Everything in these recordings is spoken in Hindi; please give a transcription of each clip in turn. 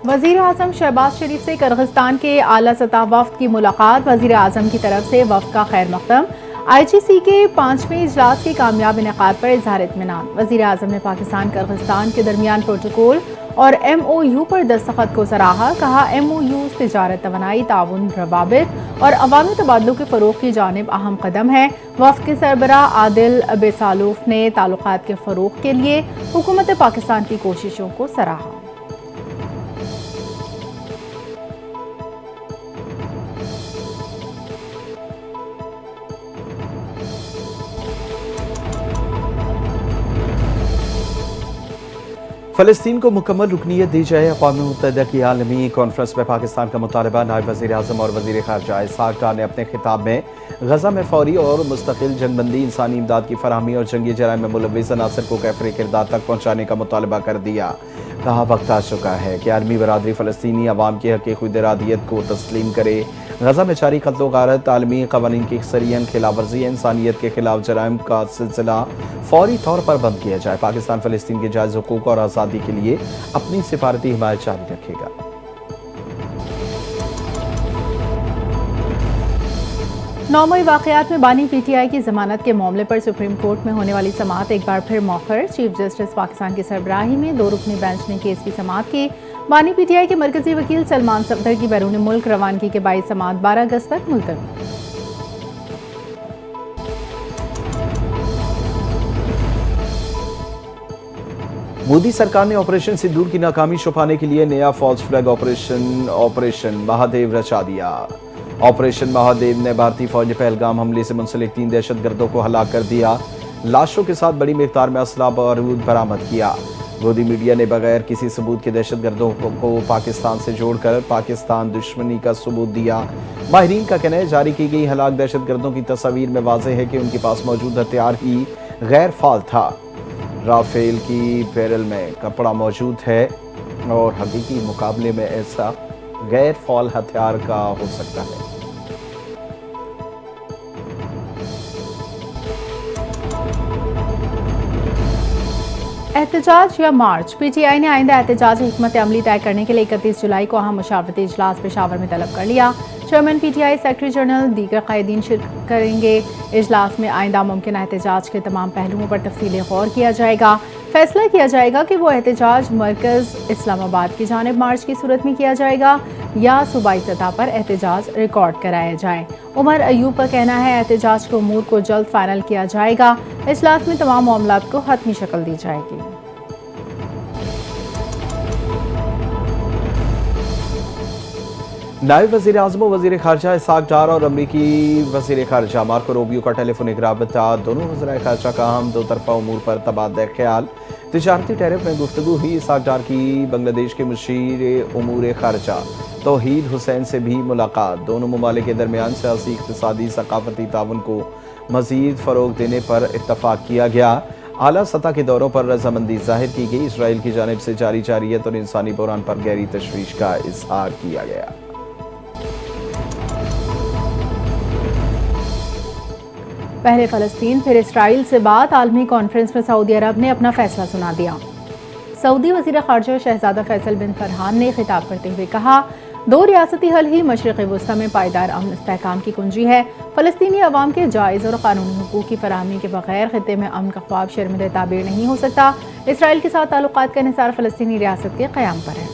वज़ीर आज़म शहबाज शरीफ से किर्गिस्तान के आला सतह वफ़द की मुलाकात। वज़ीर आज़म की तरफ से वफ़द का खैर मक़दम। IGC के 5वें इजलास के कामयाब इनेकाद पर इज़हार इत्मीनान। वज़ीर आज़म ने पाकिस्तान किर्गिस्तान के दरमियान प्रोटोकॉल और MOU पर दस्तखत को सराहा। कहा MOU तिजारत, तवानाई, ताउन, रवाबित और अवामी तबादलों के फ़रोग़ की जानिब अहम कदम है। वफ़द के सरबराह आदिल बेसालूफ ने ताल्लुकात के फ़रोग़ के लिए हुकूमत पाकिस्तान की कोशिशों को सराहा। फ़लस्तीन को मुकम्मल रुकनीत दी जाए। अक़वाम मुत्तहिदा की आलमी कॉन्फ्रेंस में पाकिस्तान का मुतालबा। नायब वज़ीर आज़म और वज़ीर ख़ारजा इसहाक़ डार ने अपने खिताब में गज़ा में फ़ौरी और मुस्तक़िल जंगबंदी, इंसानी इमदाद की फ़राहमी और जंगी जराइम में मुलव्विस अनासर को कैफ़रे किरदार तक पहुँचाने का मुतालबा कर दिया। कहा वक्त आ चुका है कि आलमी बरादरी फ़लस्तीनी अवाम की हक़ खुद इरादियत को तस्लीम करे। गज़ा में जारी क़त्ल गारत, आलमी क़वानीन की सरियन खिलाफ वर्जी, इंसानियत के खिलाफ जराइम का सिलसिला फौरी तौर पर बंद किया जाए। पाकिस्तान फ़लस्तीन के जायज़ हुकूक़ और आज़ादी के लिए अपनी सिफारती हिमायत जारी रखेगा। नौमई वाक़यात में बानी PTI की जमानत के मामले पर सुप्रीम कोर्ट में होने वाली समाअत एक बार फिर मौखर। चीफ जस्टिस पाकिस्तान की सरबराही में 2 रुकनी बेंच ने केस की समाअत की। बानी PTI के मरकजी वकील सलमान सफदर की बैरून मुल्क रवानगी के बाईस समाअत 12 अगस्त तक मुलतवी। मोदी सरकार ने ऑपरेशन सिंदूर की नाकामी छुपाने के लिए नया फॉल्स फ्लैग ऑपरेशन महादेव रचा दिया। ऑपरेशन महादेव ने भारतीय फौज ने पहलगाम हमले से मुंसलिक 3 दहशतगर्दों को हलाक कर दिया। लाशों के साथ बड़ी मिकदार में असला बारूद बरामद किया। मोदी मीडिया ने बगैर किसी सबूत के दहशतगर्दों को पाकिस्तान से जोड़कर पाकिस्तान दुश्मनी का सबूत दिया। माहिरीन का कहना है जारी की गई हलाक दहशतगर्दों की तस्वीर में वाज़ेह है कि उनके पास मौजूद हथियार ही गैर फाल था। राफेल की बैरल में कपड़ा मौजूद है और हकीकी मुकाबले में ऐसा गैर फाल हथियार का हो सकता है। एहतजाज या मार्च। PTI ने आइंदा एहतजाज हिकमत अमली तय करने के लिए 31 जुलाई को अहम मशावरती इजलास पेशावर में तलब कर लिया। चेयरमैन PTI, सेक्रेटरी जनरल, दीगर कायदीन शिरकत करेंगे। इजलास में आइंदा मुमकिन एहतजाज के तमाम पहलुओं पर तफसीली गौर किया जाएगा। फैसला किया जाएगा कि वो एहतजाज मरकज़ इस्लामाबाद की जानिब मार्च की सूरत में किया जाएगा या सूबाई सतह पर एहतजाज रिकॉर्ड कराया जाए। उमर अयूब का कहना है एहतजाज के उमूर को जल्द फाइनल किया जाएगा। इजलास में तमाम मामलात को हतमी शक्ल दी जाएगी। नायब वज़ीर आज़म व वज़ीर ख़ारजा इसहाक़ डार और अमरीकी वज़ीर ख़ारजा मार्को रूबियो का टेलीफोनिक राबता। दोनों वज़ीर ख़ारजा का हम दो तरफ़ा उमूर पर तबादला ख्याल। तिजारती टैरिफ में गुफ्तगू हुई। इसहाक़ डार की बांग्लादेश के मुशीर उमूर ख़ारजा तौहीद हुसैन से भी मुलाकात। दोनों ममालिक के दरमियान सियासी, इक़्तिसादी, सक़ाफ़ती ताउन को मज़ीद फ़रोग़ देने पर इत्तफ़ाक़ किया गया। आला सतह के दौरों पर रजामंदी ज़ाहिर की गई। इसराइल की जानिब से जारी जारियत और इंसानी बहरान पर गहरी तशवीश का इज़हार किया गया। पहले फ़लस्तीन फिर इसराइल से बात। आलमी कॉन्फ्रेंस में सऊदी अरब ने अपना फैसला सुना दिया। सऊदी वज़ीर ख़ारजा शहज़ादा फैसल बिन फरहान ने खिताब करते हुए कहा 2 रियासती हल ही मशरिक़ वस्ता में पायदार अमन इस्तेहकाम की कुंजी है। फ़लस्तीनी अवाम के जायज़ और क़ानूनी हुकूक़ की फ़राहमी के बगैर ख़ित्ते में अमन का ख्वाब शर्मिंदा ताबीर नहीं हो सकता। इसराइल के साथ ताल्लुक़ात का इन्हिसार फ़लस्तीनी रियासत के क़याम पर है।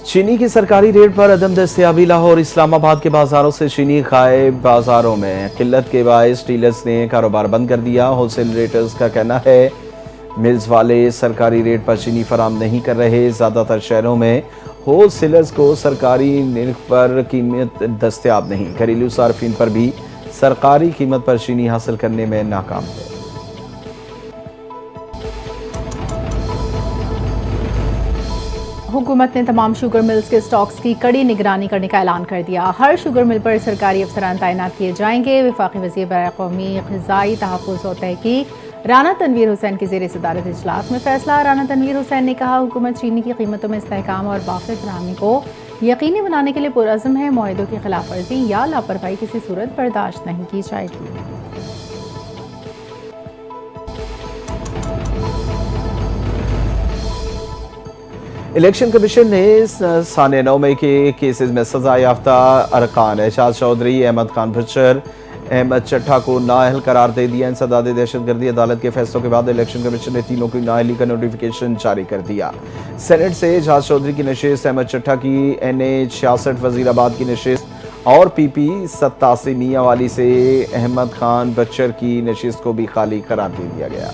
चीनी की सरकारी रेट पर अदम दस्तयाबी। लाहौर इस्लामाबाद के बाजारों से चीनी गायब। बाजारों में किल्लत के बायस डीलर्स ने कारोबार बंद कर दिया। होलसेल रेटर्स का कहना है मिल्स वाले सरकारी रेट पर चीनी फराम नहीं कर रहे। ज़्यादातर शहरों में होलसेलर्स को सरकारी निर्ख पर कीमत दस्तयाब नहीं। घरेलू सार्फिन पर भी सरकारी कीमत पर चीनी हासिल करने में नाकाम है। हुकूमत ने तमाम शुगर मिल्स के स्टॉक्स की कड़ी निगरानी करने का ऐलान कर दिया। हर शुगर मिल पर सरकारी अफसरान तैनात किए जाएंगे। वफाकी वज़ीर बराए क़ौमी ग़िज़ाई तहफ़्फ़ुज़ और तहक़ीक़ राना तनवीर हुसैन की ज़ेर सदारत इजलास में फैसला। राना तनवीर हुसैन ने कहा हुकूमत चीनी की कीमतों में इस्तेहकाम और बाक़ी फराहमी को यकीनी बनाने के लिए पुरअज़्म है। मुआहिदों की खिलाफ वर्जी या लापरवाही किसी सूरत बर्दाश्त नहीं की जाएगी। इलेक्शन कमीशन ने साने 9 मई के केसेस में सजा याफ्ता अरकान एजाज चौधरी, अहमद खान भुच्चर, अहमद चट्टा को नाअहल करार दे दिया। इंसदाद दहशतगर्दी अदालत के फैसलों के बाद इलेक्शन कमीशन ने तीनों की नाअहली का नोटिफिकेशन जारी कर दिया। सेनेट से एजाज चौधरी की नशिस्त, अहमद चट्टा की NA 66 वजीराबाद की नशिस्त और PP 87 मियांवाली से अहमद खान बच्चर की नशिस्त को भी खाली करार दे दिया गया।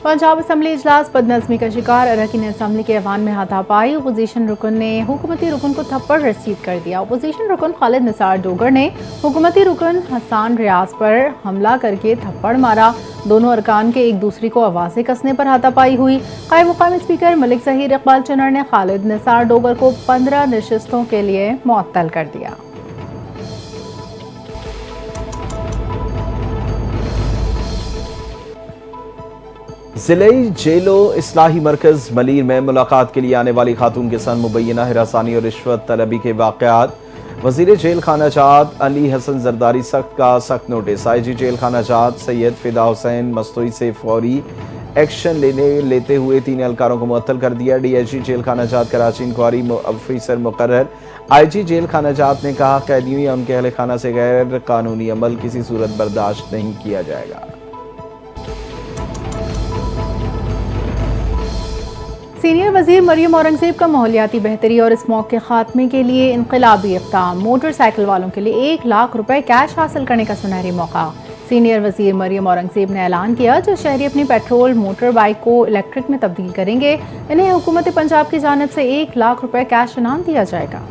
पंजाब असम्बली इजलास बदनज़मी का शिकार, अरकान असम्बली के ऐवान में हाथापाई। अपोजिशन रुकन ने हुकूमती रुकन को थप्पड़ रसीद कर दिया। अपोजिशन रुकन खालिद निसार डोगर ने हुकूमती रुकन हसान रियाज पर हमला करके थप्पड़ मारा। दोनों अरकान के एक दूसरे को आवाज़ें कसने पर हाथापाई हुई। कायम मुकाम स्पीकर मलिक ज़हीर इकबाल चनर ने खालिद निसार डोगर को 15 नशिस्तों के लिए मुअत्तल कर दिया। जिले जेलो इस्लाही मरकज मलीर में मुलाकात के लिए आने वाली खातून के संग मुबैना हिरासानी और रिश्वत तलबी के वाक़यात। वजीर जेल खाना जात अली हसन जरदारी का सख्त नोटिस। IG जेल खाना जात सैयद फिदा हुसैन मस्तूई से फौरी एक्शन लेते हुए 3 एहलकारों को मुअत्तल कर दिया। DIG जेल खाना जात कराची इंक्वायरी ऑफिसर मुकर्रर। IG जेल खाना जात ने कहा, कैदियों या उनके अहल खाना से गैर कानूनी अमल किसी सूरत बर्दाश्त नहीं किया जाएगा। सीनियर वजीर मरियम औरंगजेब का माहौलियाती बेहतरी और स्मॉग के खात्मे के लिए इनकलाबी इक़दाम। मोटरसाइकिल वालों के लिए 1 लाख रुपए कैश हासिल करने का सुनहरी मौका। सीनियर वजीर मरियम औरंगजेब ने ऐलान किया, जो शहरी अपनी पेट्रोल मोटर बाइक को इलेक्ट्रिक में तब्दील करेंगे, इन्हें हुकूमत पंजाब की जानिब से 1 लाख रुपए कैश इनाम दिया जाएगा।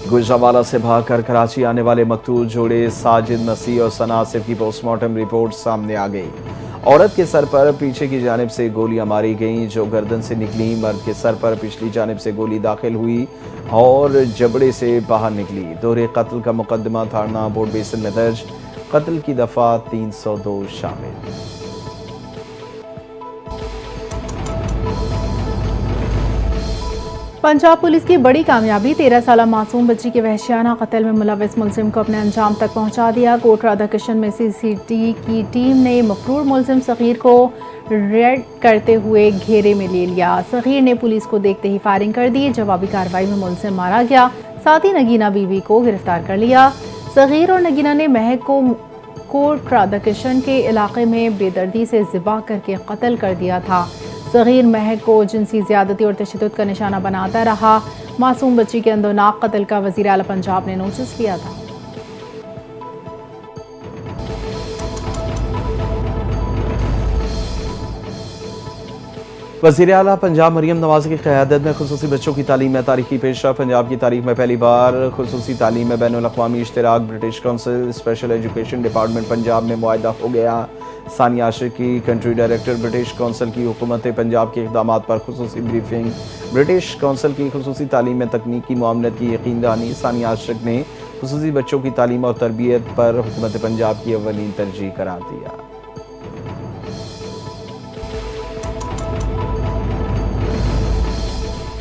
गुजरावाला से भागकर कराची आने वाले मकतूल जोड़े साजिद मसीह और सना आसिफ की पोस्टमार्टम रिपोर्ट सामने आ गई। औरत के सर पर पीछे की जानिब से गोलियां मारी गईं जो गर्दन से निकली। मर्द के सर पर पिछली जानिब से गोली दाखिल हुई और जबड़े से बाहर निकली। दोहरे कत्ल का मुकदमा थाना बोर्ड बेसन में दर्ज। कत्ल की दफा 302 शामिल। पंजाब पुलिस की बड़ी कामयाबी, 13 साला मासूम बच्ची के वहशियाना कत्ल में मुलविस मुलजिम को अपने अंजाम तक पहुंचा दिया। कोट राधा किशन में CCT की टीम ने मफरूर मुलजिम सगीर को रेड करते हुए घेरे में ले लिया। सगीर ने पुलिस को देखते ही फायरिंग कर दी। जवाबी कार्रवाई में मुलजिम मारा गया। साथ ही नगीना बीवी को गिरफ्तार कर लिया। सगीर और नगीना ने महक को कोट राधा किशन के इलाके में बेदर्दी से ज़िबा करके कत्ल कर दिया था। सगीर महक को जिनसी ज़्यादती और तशद्दुद का निशाना बनाता रहा। मासूम बच्ची के अंदोनाक कत्ल का वज़ीर आला पंजाब ने नोटिस लिया था। वज़ीर आला पंजाब मरियम नवाज़ की क़यादत में खुसूसी बच्चों की तालीम में तारीखी पेशरफ़। पंजाब की तारीख में पहली बार खुसूसी तालीम में बैनुल अक़वामी इश्तिराक। British Council special education department Punjab में मुआहदा हो गया। सानिया आशिक की कंट्री डायरेक्टर। ब्रिटिश काउंसिल की हुकूमत पंजाब के इक़दामात पर खुसूसी ब्रीफिंग। ब्रिटिश काउंसिल की खुसूसी तालीम में तकनीकी मुआवनत की यकीन दहानी। सानिया आशिक ने खुसूसी बच्चों की तालीम और तरबियत पर हुकूमत पंजाब की अव्वलीन तरजीह करार दिया।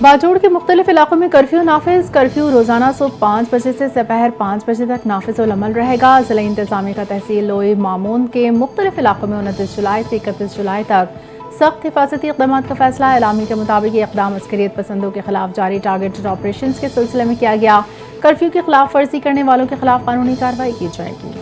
बाजोड़ के मुख्तलिफ इलाकों में कर्फ्यू नाफिज। कर्फ्यू रोजाना सुबह 5 बजे से दोपहर 5 बजे तक नाफिज उल अमल रहेगा। जिला इंतजामिया का तहसील लोई मामून के मुख्तलिफ इलाकों में 29 जुलाई से 31 जुलाई तक सख्त हिफाजती इक़दाम का फैसला। एलामी के मुताबिक ये इक़दाम अस्करियत पसंदों के खिलाफ जारी टारगेटेड ऑपरेशन के सिलसिले में किया गया। कर्फ्यू की खिलाफ वर्जी करने वालों के खिलाफ कानूनी कार्रवाई की जाएगी।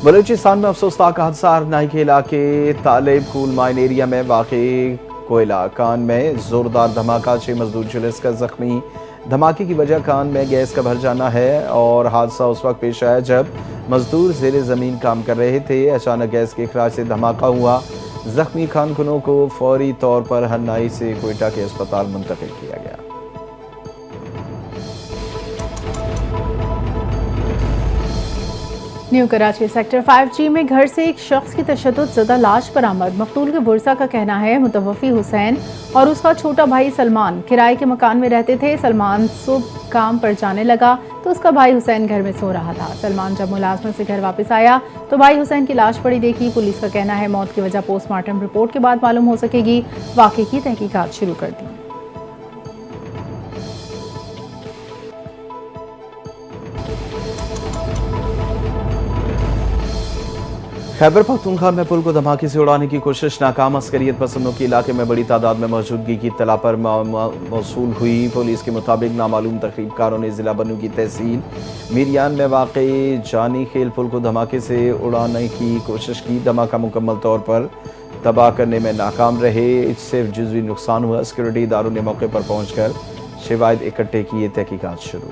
बलूचिस्तान में अफसोसनाक हादसा। अरनाई के इलाके तालेब कूल माइन एरिया में वाक़ई कोयला कान में जोरदार धमाका। 6 मजदूर झुलसकर जख्मी। धमाके की वजह कान में गैस का भर जाना है और हादसा उस वक्त पेश आया जब मजदूर ज़ेरे ज़मीन काम कर रहे थे। अचानक गैस के इखराज से धमाका हुआ। जख्मी खानकुनों को फौरी तौर पर हन्नाई से कोयटा के अस्पताल मुंतकिल किया गया। न्यू कराची सेक्टर 5G में घर से एक शख्स की तशद्दुद ज़दा लाश बरामद। मकतूल के बुरसा का कहना है मुतवफ़ी हुसैन और उसका छोटा भाई सलमान किराए के मकान में रहते थे। सलमान सुबह काम पर जाने लगा तो उसका भाई हुसैन घर में सो रहा था। सलमान जब मुलाजमत से घर वापस आया तो भाई हुसैन की लाश पड़ी देखी। पुलिस का कहना है मौत की वजह पोस्टमार्टम रिपोर्ट के बाद मालूम हो सकेगी। वाक़े की तहकीकात शुरू कर दी। खैबर पख्तूनख्वा में पुल को धमाके से उड़ाने की कोशिश नाकाम। अस्करियत पसंदों की इलाके में बड़ी तादाद में मौजूदगी की इत्तला पर मौसूल हुई। पुलिस के मुताबिक नामालूम तकरीबकारों ने जिला बनू की तहसील मीरियान में वाक़े जानी खेल पुल को धमाके से उड़ाने की कोशिश की। धमाका मुकम्मल तौर पर तबाह करने में नाकाम रहे। सिर्फ जुज़वी नुकसान हुआ। सिक्योरिटी इदारों ने मौके पर पहुंचकर शवाहिद इकट्ठे किए। तहकीकात शुरू।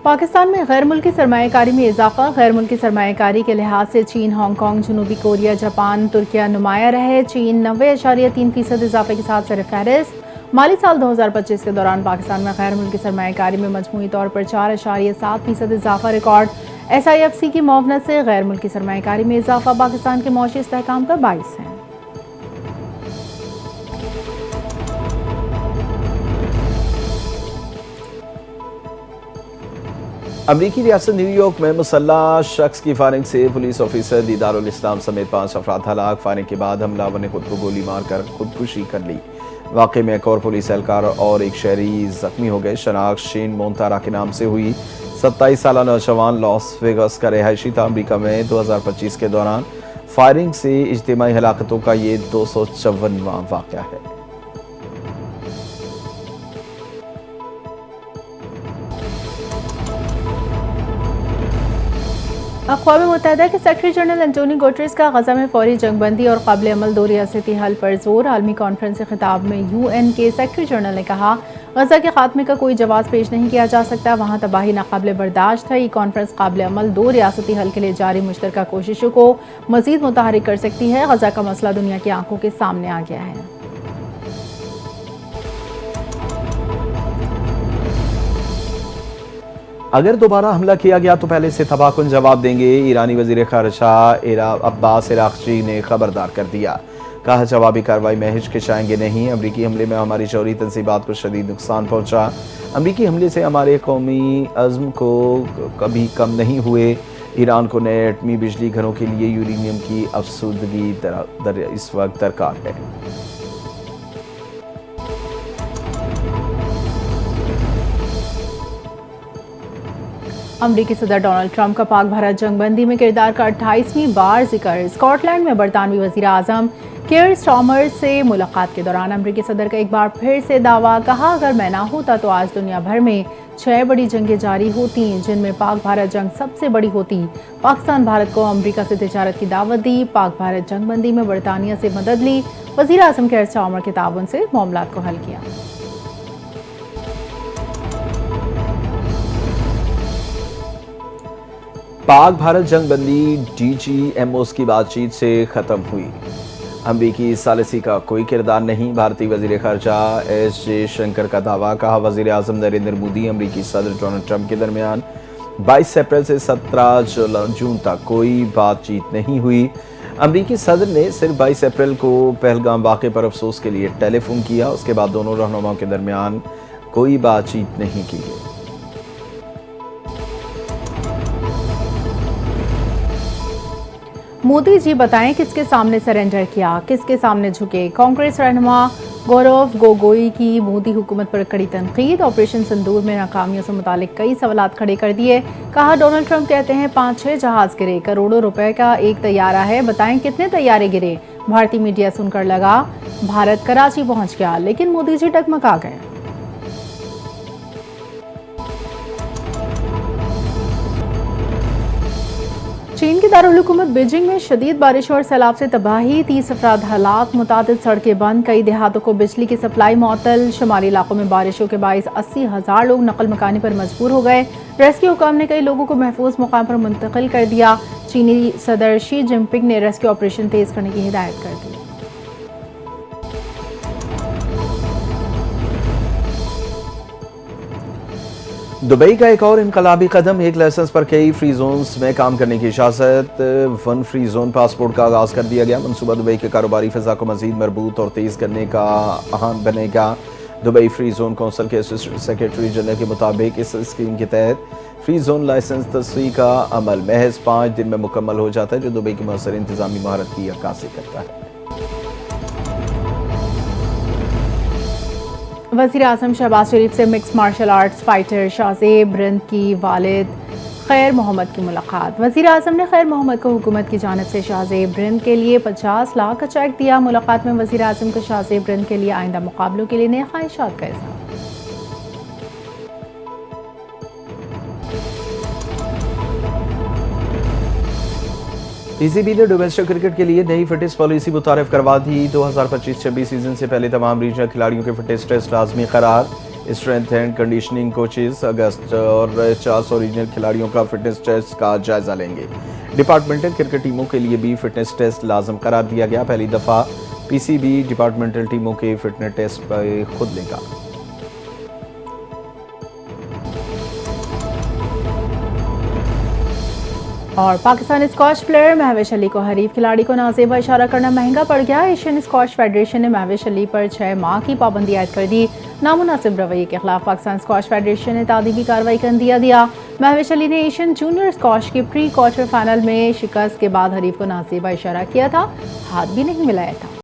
पाकिस्तान में गैर मुल्की सरमायाकारी में इजाफा। गैर मुल्की सरमायाकारी के लिहाज से चीन, हांगकांग, जनूबी कोरिया, जापान, तुर्किया नुमाया रहे। चीन 90.3% इजाफे के साथ सरफहरिस्त। माली साल 2025 के दौरान पाकिस्तान में गैर मुल्की सरमायाकारी में मजमूई तौर पर 4.7% इजाफा रिकॉर्ड। SIFC की मुआवनत से गैर मुल्की सरमायाकारी में इजाफा पाकिस्तान के मौशी इस्तेहकाम का बाइस है। अमरीकी रियासत न्यूयॉर्क में मुसल्लह शख्स की फायरिंग से पुलिस ऑफिसर दीदारुल इस्लाम समेत 5 अफराद हलाक। फायरिंग के बाद हमलावर ने खुद को गोली मारकर खुदकुशी कर ली। वाक़े में एक और पुलिस एहलकार और एक शहरी जख्मी हो गए। शनाख्त शेन मोन्तारा के नाम से हुई। 27 साल नौजवान लॉस वेगस का रिहायशी था। अमरीका में 2025 के दौरान फायरिंग से इज्तिमाई हलाकतों का ये 254वां वाक़या है। अक़वाम मुत्तहिदा के सेक्रेटरी जनरल एंटोनियो गुटेरेस का गजा में फौरी जंगबंदी और काबिल अमल 2 रियासती हल पर जोर। आलमी कॉन्फ्रेंस से खिताब में UN के सेक्रेटरी जनरल ने कहा गजा के खात्मे का कोई जवाब पेश नहीं किया जा सकता। वहाँ तबाही नाकाबिल बर्दाश्त है। ये कॉन्फ्रेंस काबिल अमल 2 रियासती हल के लिए जारी मुश्तरका कोशिशों को मजीद मुतहरिक कर सकती है। गजा का मसला दुनिया की आंखों के सामने आ गया है। अगर दोबारा हमला किया गया तो पहले से तबाहकुन जवाब देंगे। ईरानी वजीर खारजा अब्बास इराक़ची ने खबरदार कर दिया। कहा जवाबी कार्रवाई में हिचकिचाएंगे नहीं। अमरीकी हमले में हमारी शौरी तंसीबात को शदीद नुकसान पहुंचा। अमरीकी हमले से हमारे कौमी अज़्म को कभी कम नहीं हुए। ईरान को नए एटमी बिजली घरों के लिए यूरेनियम की अफसुदगी इस वक्त दरकार है। अमरीकी सदर डोनाल्ड ट्रंप का पाक भारत जंगबंदी में किरदार का 28वीं बार जिक्र। स्कॉटलैंड में बरतानवी वज़ीर आज़म केयर स्टार्मर से मुलाकात के दौरान अमरीकी सदर का एक बार फिर से दावा। कहा अगर मैं ना होता तो आज दुनिया भर में 6 बड़ी जंगें जारी होती जिनमें पाक भारत जंग सबसे बड़ी होती। पाकिस्तान भारत को अमरीका से तिजारत की दावत दी। पाक भारत जंगबंदी में बरतानिया से मदद ली। वज़ीर आज़म केयर स्टार्मर के ताउन से मामलात को हल किया। पाक भारत जंगबंदी DGMOs की बातचीत से खत्म हुई। अमरीकी सालिसी का कोई किरदार नहीं। भारतीय वजीर खारजा S जयशंकर का दावा। कहा वजीर आजम नरेंद्र मोदी अमरीकी सदर डोनाल्ड ट्रंप के दरमियान 22 अप्रैल से 17 जून तक कोई बातचीत नहीं हुई। अमरीकी सदर ने सिर्फ 22 अप्रैल को पहलगाम वाक़े पर अफसोस के लिए टेलीफोन किया। उसके बाद दोनों रहनुमाओं के दरमियान कोई बातचीत नहीं की गई। मोदी जी बताएं किसके सामने सरेंडर किया, किसके सामने झुके। कांग्रेस रहनुमा गौरव गोगोई की मोदी हुकूमत पर कड़ी तनकीद। ऑपरेशन सिंदूर में नाकामियों से मुतालिक कई सवालात खड़े कर दिए। कहा डोनाल्ड ट्रंप कहते हैं 5-6 जहाज गिरे, करोड़ों रुपए का एक तैयारा है, बताएं कितने तैयारे गिरे। भारतीय मीडिया सुनकर लगा भारत कराची पहुंच गया, लेकिन मोदी जी डगमगा गए। चीन की दारुल हुकूमत बीजिंग में शदीद बारिश और सैलाब से तबाही, 30 अफराद हलाक, मुतादिद सड़कें बंद, कई देहातों को बिजली की सप्लाई मुअत्तल। शुमारी इलाकों में बारिशों के बाइस 80,000 लोग नकल मकानी पर मजबूर हो गए। रेस्क्यू हुकाम ने कई लोगों को महफूज मुकाम पर मुंतकिल कर दिया। चीनी सदर शी जिनपिंग ने रेस्क्यू ऑपरेशन तेज करने की हिदायत कर दी। दुबई का एक और इनकलाबी कदम, एक लाइसेंस पर कई फ्री जोन्स में काम करने की इजाज़त। वन फ्री जोन पासपोर्ट का आगाज़ कर दिया गया। मनसूबा दुबई के कारोबारी फ़िज़ा को मज़ीद मजबूत और तेज़ करने का अहम बनेगा। दुबई फ्री जोन कौंसिल के असिस्टेंट सेक्रेटरी जनरल के मुताबिक इस स्कीम के तहत फ्री जोन लाइसेंस तस्वीर का अमल महज 5 दिन में मुकम्मल हो जाता है, जो दुबई की मौसर इंतजामी महारत की अक्कासी करता है। वज़ीर आज़म शहबाज शरीफ से mix martial arts fighter Shahzeb Rind की वालिद खैर मोहम्मद की मुलाकात। वज़ीर आज़म ने खैर मोहम्मद को हुकूमत की जानिब से शाहज़ेब रिंद के लिए 50 लाख का चेक दिया। मुलाकात में वज़ीर आज़म को शाहज़ेब रिंद के लिए आइंदा मुकाबलों के लिए नए ख्वाहिशात का इज़हार। पीसीबी ने डोमेस्टिक क्रिकेट के लिए नई फिटनेस पॉलिसी मुतारिफ करवा दी। 2025-26 सीजन से पहले तमाम रीजनल खिलाड़ियों के फिटनेस टेस्ट लाजमी करार। स्ट्रेंथ एंड कंडीशनिंग कोचेस अगस्त और 400 रीजनल खिलाड़ियों का फिटनेस टेस्ट का जायजा लेंगे। डिपार्टमेंटल क्रिकेट टीमों के लिए भी फिटनेस टेस्ट लाजम करार दिया गया। पहली दफा पीसीबी डिपार्टमेंटल टीमों के फिटनेस टेस्ट पर खुद लेगा। और पाकिस्तानी स्क्वॉश प्लेयर महवेश अली को हरीफ खिलाड़ी को नाज़ेबा इशारा करना महंगा पड़ गया। एशियन स्क्वॉश फेडरेशन ने महवेश अली पर 6 माह की पाबंदी आयद कर दी। नामुनासिब रवैये के खिलाफ पाकिस्तान स्क्वॉश फेडरेशन ने तादीबी कार्रवाई का इंदिया दिया। महवेश अली ने एशियन जूनियर स्क्वॉश के प्री क्वार्टर फाइनल में शिकस्त के बाद हरीफ को नाज़ेबा इशारा किया था, हाथ भी नहीं मिलाया था।